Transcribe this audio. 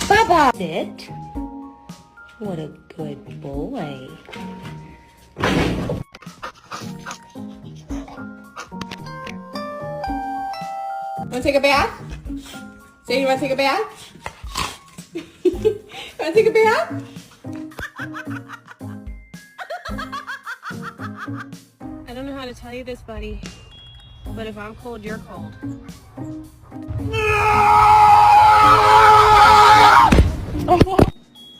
Baba! Sit. What a good boy. Want to take a bath? Say you want to take a bath? Want to take a bath? I don't know how to tell you this, buddy, but if I'm cold, you're cold. Oh.